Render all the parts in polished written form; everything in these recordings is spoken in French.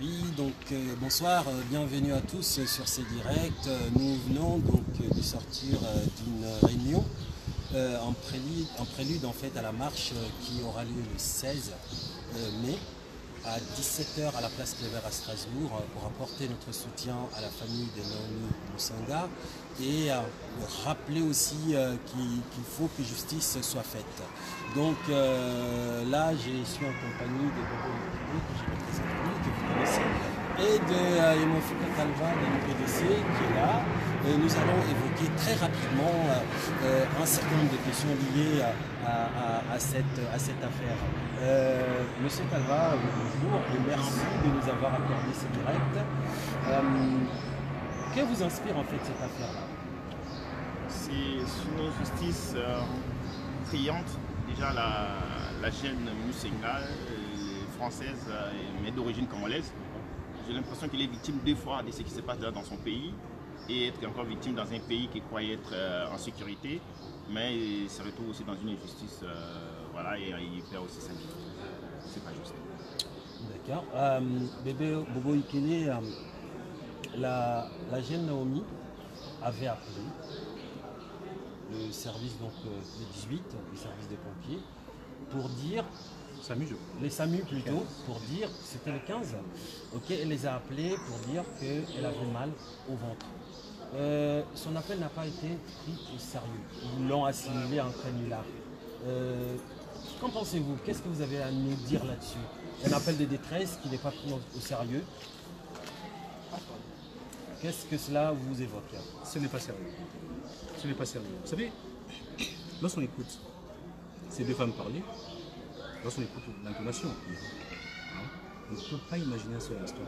Oui, donc bonsoir, bienvenue à tous sur ces directs. Nous venons donc de sortir d'une réunion en prélude en fait à la marche qui aura lieu le 16 mai à 17 h à la place Cléber à Strasbourg pour apporter notre soutien à la famille de Naomi Musanga et rappeler aussi qu'il faut que justice soit faite. Donc là, je suis en compagnie de Bobo Ikele, que j'ai représenté, que vous connaissez, et de Yemofika Kalva de l'UPDC qui est là. Nous allons évoquer très rapidement un certain nombre de questions liées à cette affaire. Monsieur Kalva, bonjour et merci de nous avoir accordé ce direct. Que vous inspire en fait cette affaire-là? C'est une justice criante. Déjà la jeune Musenga, française mais d'origine congolaise, j'ai l'impression qu'il est victime 2 fois de ce qui se passe là dans son pays et être encore victime dans un pays qui croyait être en sécurité, mais il se retrouve aussi dans une injustice, voilà, et il perd aussi sa vie. C'est pas juste. D'accord. Bébé Bobo Ikele, la jeune Naomi avait appelé le service, donc le 18, le service des pompiers, pour dire, les SAMU plutôt, pour dire, c'était le 15, ok, elle les a appelés pour dire qu'elle avait mal au ventre. Son appel n'a pas été pris au sérieux, ils l'ont assimilé à un canular. Qu'en pensez-vous? Qu'est-ce que vous avez à nous dire là-dessus? Un appel de détresse qui n'est pas pris au sérieux. Qu'est-ce que cela vous évoque? Ce n'est pas sérieux. Ce n'est pas sérieux. Vous savez, lorsqu'on écoute ces 2 femmes parler, lorsqu'on écoute l'intonation, on ne peut pas imaginer un seul instant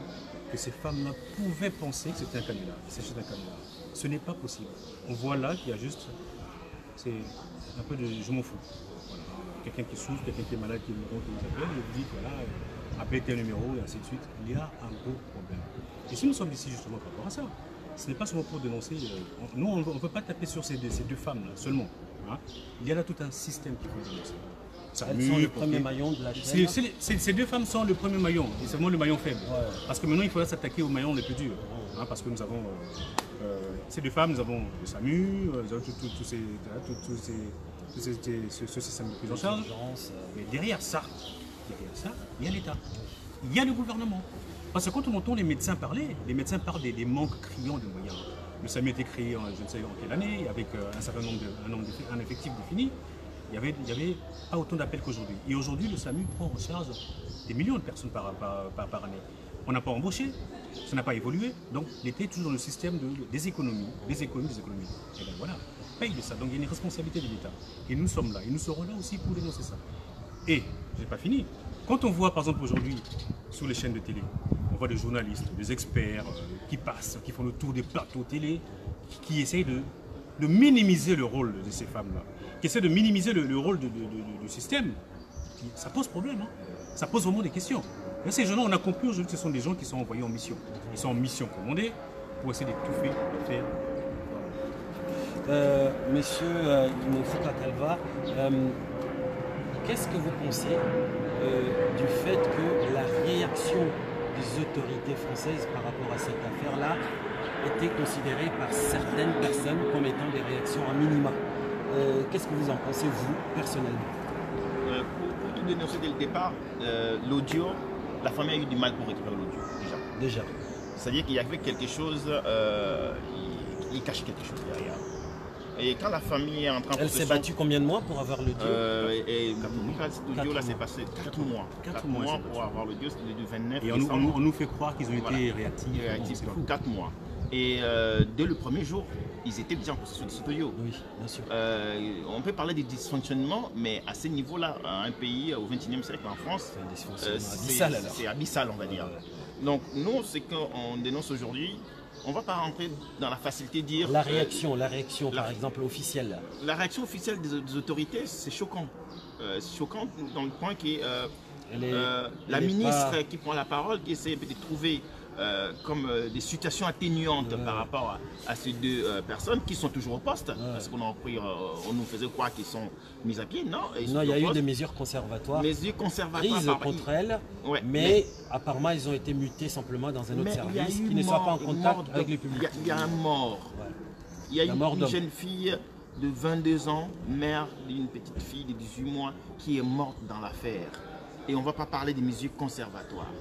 que ces femmes-là pouvaient penser que c'était un canular. C'est juste un canular. Ce n'est pas possible. On voit là qu'il y a juste, c'est un peu de je m'en fous. Voilà. Quelqu'un qui souffre, quelqu'un qui est malade, qui me rencontre, qui vous appelle, et vous dit voilà, appelez tel numéro et ainsi de suite. Il y a un gros problème. Et si nous sommes ici justement par rapport à ça, ce n'est pas seulement pour dénoncer. Nous, on ne peut pas taper sur ces 2 femmes-là seulement. Hein. Il y a là tout un système qui faut dénoncer. Elles sont le premier maillon de la chaîne. Ces 2 femmes sont le premier maillon, et c'est vraiment le maillon faible. Ouais. Parce que maintenant, il faudra s'attaquer aux maillons les plus durs. Hein, parce que nous avons ces 2 femmes, nous avons le SAMU, nous avons tous ces systèmes de prise en charge. Mais derrière ça, il y a l'État. Il y a le gouvernement. Parce que quand on entend les médecins parler, les médecins parlent des manques criants de moyens. Le SAMU a été créé en je ne sais en quelle année, avec un certain nombre un effectif défini. Il n'y avait pas autant d'appels qu'aujourd'hui. Et aujourd'hui, le SAMU prend en charge des millions de personnes par année. On n'a pas embauché, ça n'a pas évolué. Donc l'État est toujours dans le système des économies. Et bien voilà, on paye de ça. Donc il y a une responsabilité de l'État. Et nous sommes là. Et nous serons là aussi pour dénoncer ça. Et, je n'ai pas fini. Quand on voit par exemple aujourd'hui sur les chaînes de télé, on voit des journalistes, des experts qui passent, qui font le tour des plateaux télé, qui essayent de minimiser le rôle de ces femmes-là, qui essaient de minimiser le rôle du système, ça pose problème. Hein. Ça pose vraiment des questions. Et ces gens-là, on a compris aujourd'hui que ce sont des gens qui sont envoyés en mission. Ils sont en mission commandée pour essayer d'étouffer, de faire. Monsieur Yemofika Kalva, qu'est-ce que vous pensez du fait que la réaction des autorités françaises par rapport à cette affaire-là était considérée par certaines personnes comme étant des réactions à minima? Qu'est-ce que vous en pensez, vous, personnellement? Pour tout dénoncer dès le départ, l'audio, la famille a eu du mal pour récupérer l'audio, déjà. C'est-à-dire qu'il y avait quelque chose, il cache quelque chose derrière. Et quand la famille est en train de... Elle s'est battue combien de mois pour avoir l'audio? Cet audio-là s'est passé 4 mois. 4 mois pour avoir l'audio, c'était du 29 et décembre. On nous fait croire qu'ils ont été réactifs. 4 mois. Et dès le premier jour, ils étaient déjà en possession de cet audio. Oui, bien sûr. On peut parler de dysfonctionnement, mais à ce niveau-là, un pays au XXIe siècle, en France, c'est abyssal, on va dire. Donc nous, ce qu'on dénonce aujourd'hui, on ne va pas rentrer dans la facilité de dire... La réaction par exemple, officielle. La réaction officielle des autorités, c'est choquant. Choquant dans le point que la ministre qui prend la parole, qui essaie de trouver des situations atténuantes par rapport à ces deux personnes qui sont toujours au poste. Parce qu'on on nous faisait croire qu'ils sont mis à pied. Non, non, il y a eu des mesures conservatoires prises contre elles, mais apparemment ils ont été mutés simplement dans un autre service qui ne soit pas en contact avec le public. Il y a un mort. Il y a une jeune fille de 22 ans, mère d'une petite fille de 18 mois qui est morte dans l'affaire. Et on ne va pas parler des mesures conservatoires.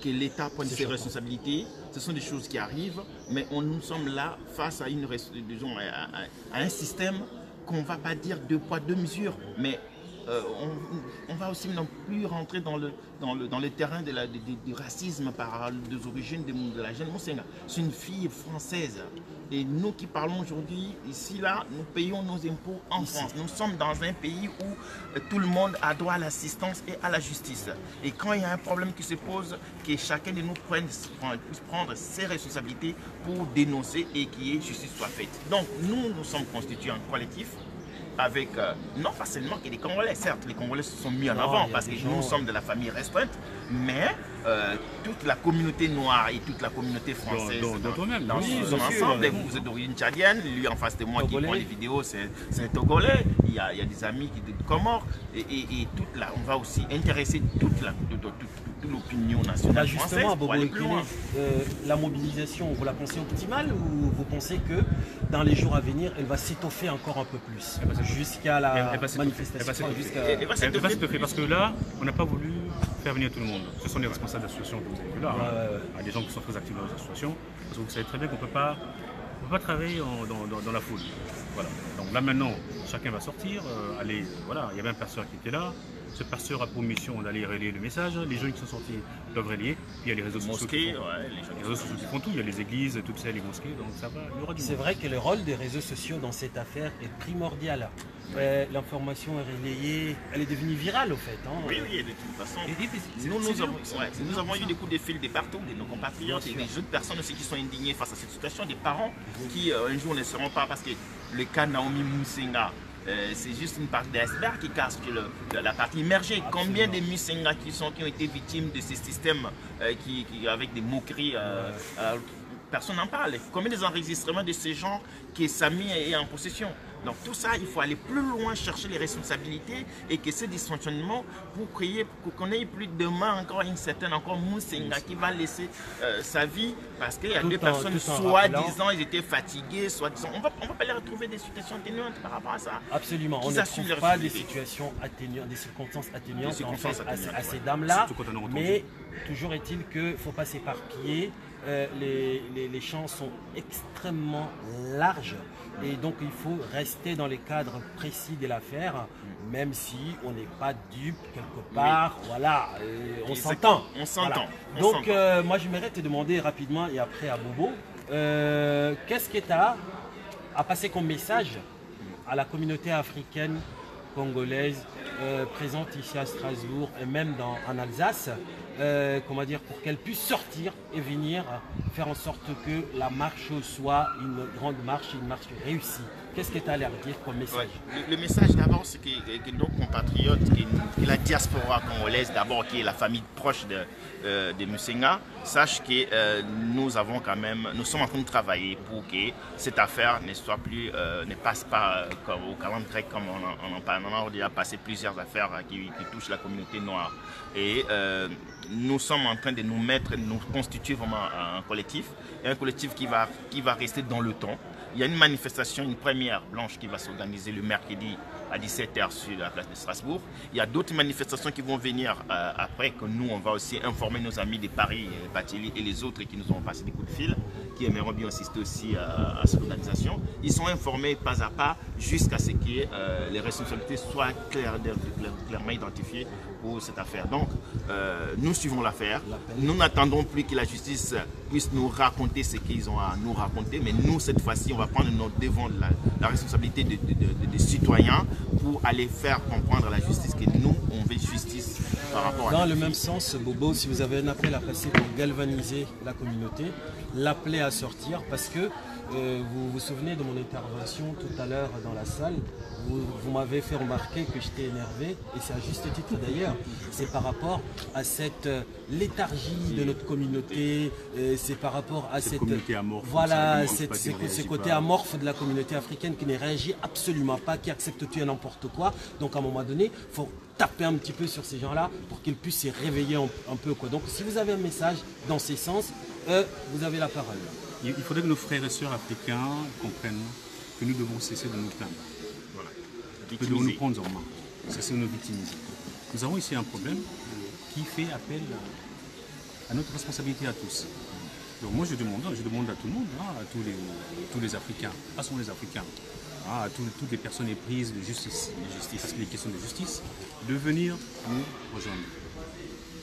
Que l'État prenne ses responsabilités, ce sont des choses qui arrivent, mais nous sommes là face à, à un système qu'on ne va pas dire deux poids, deux mesures, mais on va aussi non plus rentrer dans le terrain du racisme par des origines de la jeune Moussenga. C'est une fille française. Et nous qui parlons aujourd'hui, ici, là, nous payons nos impôts en France. Nous sommes dans un pays où tout le monde a droit à l'assistance et à la justice. Et quand il y a un problème qui se pose, que chacun de nous puisse prendre ses responsabilités pour dénoncer et que justice soit faite. Donc, nous sommes constitués en collectif avec, non pas seulement que les Congolais, certes, les Congolais se sont mis en avant parce que nous sommes de la famille restreinte, mais toute la communauté noire et toute la communauté française, nous sommes ensemble. Vous êtes d'origine tchadienne, lui en face de moi qui prend les vidéos, c'est un Togolais, il y a des amis qui sont de Comores, et toute là, on va aussi intéresser toute l'opinion nationale française pour aller plus loin. La mobilisation, vous la pensez optimale ou vous pensez que dans les jours à venir, elle va s'étoffer encore un peu plus jusqu'à la manifestation? Elle va s'étoffer parce que là, on n'a pas voulu faire venir tout le monde. Ce sont les responsables d'associations que vous avez vu là, hein. Des gens qui sont très actifs dans les associations, parce que vous savez très bien qu'on ne peut pas travailler dans la foule. Voilà. Donc là maintenant, chacun va sortir, aller, voilà, il y avait un pasteur qui était là. Ce pasteur a pour mission d'aller relayer le message. Les jeunes qui sont sortis doivent relayer. Puis il y a les réseaux sociaux qui font tout. Il y a les églises, toutes ces les mosquées. Donc ça va, il y aura du monde. C'est vrai que le rôle des réseaux sociaux dans cette affaire est primordial. L'information est relayée, elle est devenue virale au fait. Hein. Oui, de toute façon. Nous avons eu des coups de fil de partout, de nos compatriotes et des autres personnes aussi qui sont indignées face à cette situation, des parents qui un jour ne seront pas, parce que le cas Naomi Moussenga, c'est juste une partie de l'iceberg qui cache la partie immergée. Absolument. Combien de Moussenga qui ont été victimes de ces systèmes avec des moqueries, personne n'en parle. Combien des enregistrements de ces gens que Samy est en possession? Donc tout ça, il faut aller plus loin, chercher les responsabilités et que ces dysfonctionnements pour qu'on ait plus demain encore une certaine Moussenga qui va laisser sa vie parce qu'il y a deux personnes, soi-disant, ils étaient fatigués, soi-disant. On va pas les retrouver des situations atténuantes par rapport à ça. Absolument, on ne trouve pas des situations atténuantes, des circonstances atténuantes en fait, à ces dames-là, mais toujours est-il qu'il ne faut pas s'éparpiller. Les champs sont extrêmement larges et donc il faut rester dans les cadres précis de l'affaire, même si on n'est pas dupe quelque part. Oui. Voilà, on s'entend. On s'entend. Voilà. Donc moi j'aimerais te demander rapidement et après à Bobo, qu'est-ce que tu as à passer comme message à la communauté africaine congolaise présente ici à Strasbourg et même en Alsace, comment dire, pour qu'elle puisse sortir et venir faire en sorte que la marche soit une grande marche, une marche réussie. Qu'est-ce que tu as à leur dire comme message? Le message d'abord, c'est que nos compatriotes, que la diaspora congolaise d'abord, qui est la famille proche de Moussenga, sache que nous sommes en train de travailler pour que cette affaire ne passe pas au calendrier comme on a déjà passé plusieurs affaires qui touchent la communauté noire. Et nous sommes en train de nous constituer vraiment un collectif qui va rester dans le temps. Il y a une manifestation, une première blanche qui va s'organiser le mercredi à 17h sur la place de Strasbourg. Il y a d'autres manifestations qui vont venir après, que nous, on va aussi informer nos amis de Paris, Batili et les autres qui nous ont passé des coups de fil, qui aimeront bien assister aussi à cette organisation. Ils sont informés pas à pas jusqu'à ce que les responsabilités soient clairement identifiées pour cette affaire. Donc, nous suivons l'affaire. Nous n'attendons plus que la justice puisse nous raconter ce qu'ils ont à nous raconter, mais nous, cette fois-ci, on va prendre notre devant la responsabilité des citoyens pour aller faire comprendre à la justice que nous, on veut justice par rapport à... Dans le même sens, Bobo, si vous avez un appel à passer pour galvaniser la communauté, l'appeler à sortir parce que vous vous souvenez de mon intervention tout à l'heure dans la salle, vous m'avez fait remarquer que j'étais énervé, et c'est à juste titre d'ailleurs. C'est par rapport à cette léthargie de notre communauté, c'est par rapport à cette communauté amorphe. voilà, ce côté amorphe de la communauté africaine qui ne réagit absolument pas, qui accepte tout et n'importe quoi. Donc à un moment donné, il faut taper un petit peu sur ces gens-là pour qu'ils puissent se réveiller un peu, quoi. Donc si vous avez un message dans ces sens, vous avez la parole. Il faudrait que nos frères et sœurs africains comprennent que nous devons cesser de nous plaindre. Voilà. Nous devons nous prendre en main, cesser de nous victimiser. Nous avons ici un problème qui fait appel à notre responsabilité à tous. Donc moi je demande à tout le monde, hein, à tous les Africains, pas seulement les Africains, hein, à toutes les personnes éprises de justice, parce que les questions de justice, de venir nous rejoindre.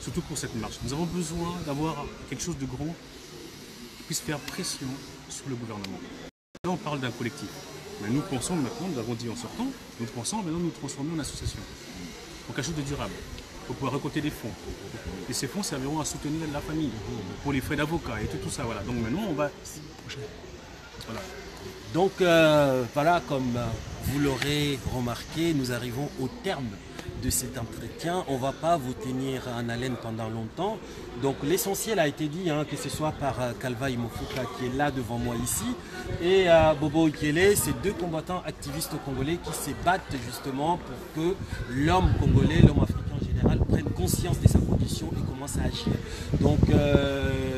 Surtout pour cette marche. Nous avons besoin d'avoir quelque chose de grand qui puisse faire pression sur le gouvernement. Là on parle d'un collectif, mais nous pensons maintenant, nous l'avons dit en sortant, nous pensons maintenant nous transformer en association, pour quelque chose de durable. Pour pouvoir récolter des fonds. Et ces fonds serviront à soutenir la famille, pour les frais d'avocat et tout ça. Voilà. Donc maintenant, on va... Voilà. Donc voilà, comme vous l'aurez remarqué, nous arrivons au terme de cet entretien. On ne va pas vous tenir en haleine pendant longtemps. Donc l'essentiel a été dit, hein, que ce soit par Kalva Imofuka qui est là devant moi ici, et Bobo Ikele, ces deux combattants activistes congolais qui se battent justement pour que l'homme congolais, l'homme africain prenne conscience de sa condition et commence à agir. Donc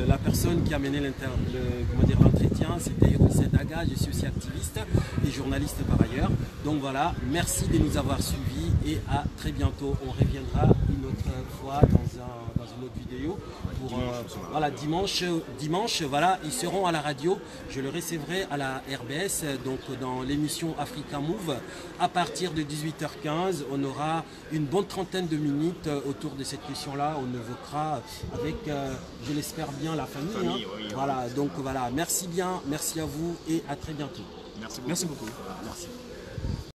la personne qui a mené l'entretien, c'était Hérolset Daga, je suis aussi activiste et journaliste par ailleurs. Donc voilà, merci de nous avoir suivis et à très bientôt. On reviendra une autre fois dans une autre vidéo pour voilà, dimanche, voilà, ils seront à la radio. Je le recevrai à la RBS, donc dans l'émission Africa Move. À partir de 18h15, on aura une bonne trentaine de minutes autour de cette question-là. On évoquera avec, je l'espère bien, la famille. Hein. Oui, voilà, donc voilà, merci bien, merci à vous et à très bientôt. Merci beaucoup. Merci beaucoup. Merci.